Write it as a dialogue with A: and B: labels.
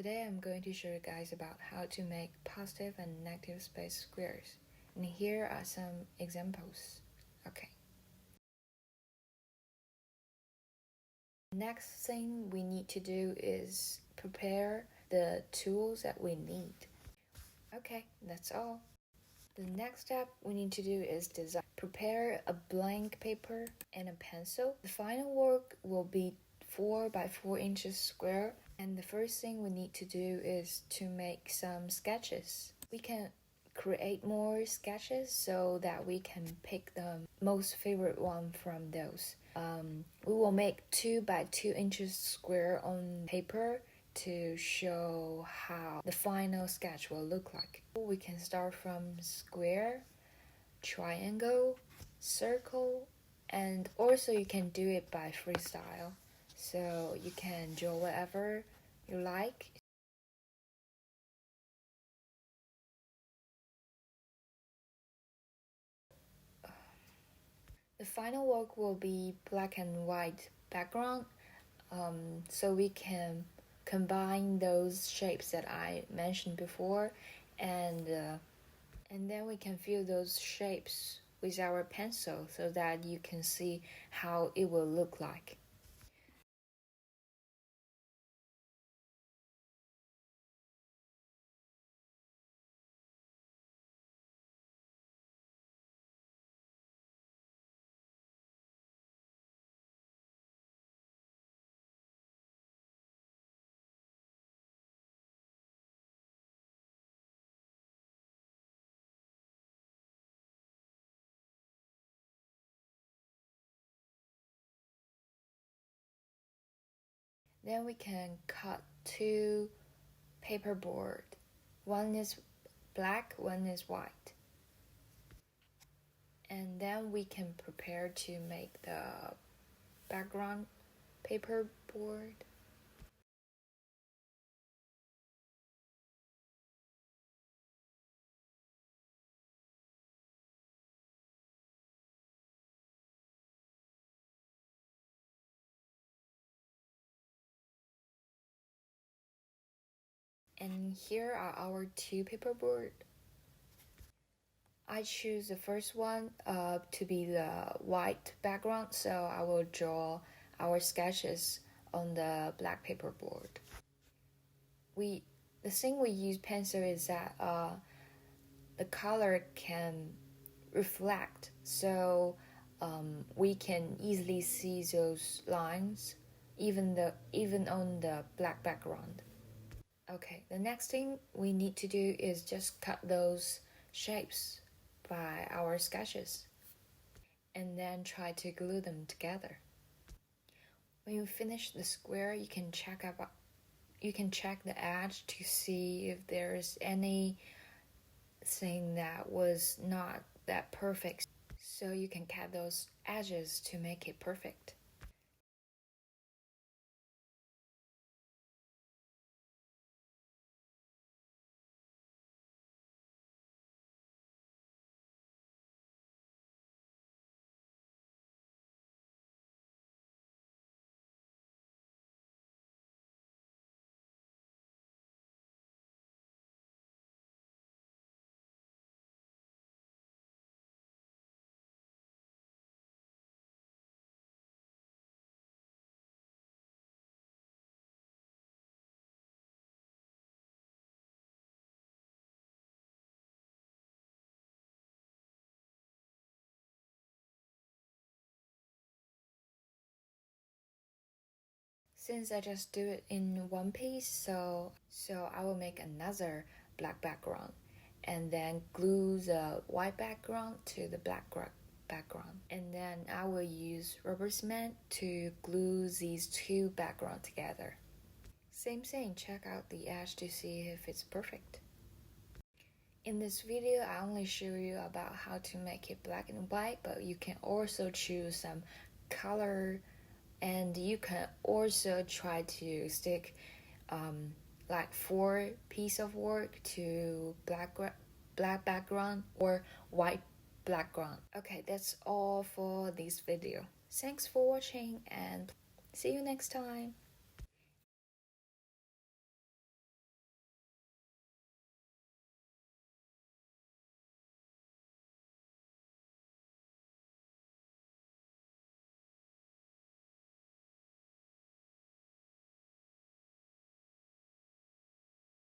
A: Today I'm going to show you guys about how to make positive and negative space squares. And here are some examples. Okay. Next thing we need to do is prepare the tools that we need. Okay, that's all. The next step we need to do is design. Prepare a blank paper and a pencil. The final work will be 4 by 4 inches square, and the first thing we need to do is to make some sketches. We can create more sketches so that we can pick the most favorite one from those. We will make 2 by 2 inches square on paper to show how the final sketch will look like. We can start from square, triangle, circle, and also you can do it by freestyle. So you can draw whatever you like. The final work will be black and white background, so we can combine those shapes that I mentioned before, and then we can fill those shapes with our pencil so that you can see how it will look like. Then we can cut 2 paperboard. One is black, one is white. And then we can prepare to make the background paperboard. And here are our 2 paperboard. I choose the first one to be the white background, so I will draw our sketches on the black paperboard. The thing we use pencil is that the color can reflect, so we can easily see those lines even on the black background. Okay, the next thing we need to do is just cut those shapes by our sketches and then try to glue them together. When you finish the square, you can check the edge to see if there's anything that was not that perfect, so you can cut those edges to make it perfect. Since I just do it in one piece, so I will make another black background and then glue the white background to the black background. And then I will use rubber cement to glue these 2 backgrounds together. Same thing, check out the edge to see if it's perfect. In this video, I only show you about how to make it black and white, but you can also choose some color, and you can also try to stick like 4 pieces of work to black background or white background. Okay, that's all for this video. Thanks for watching and see you next time.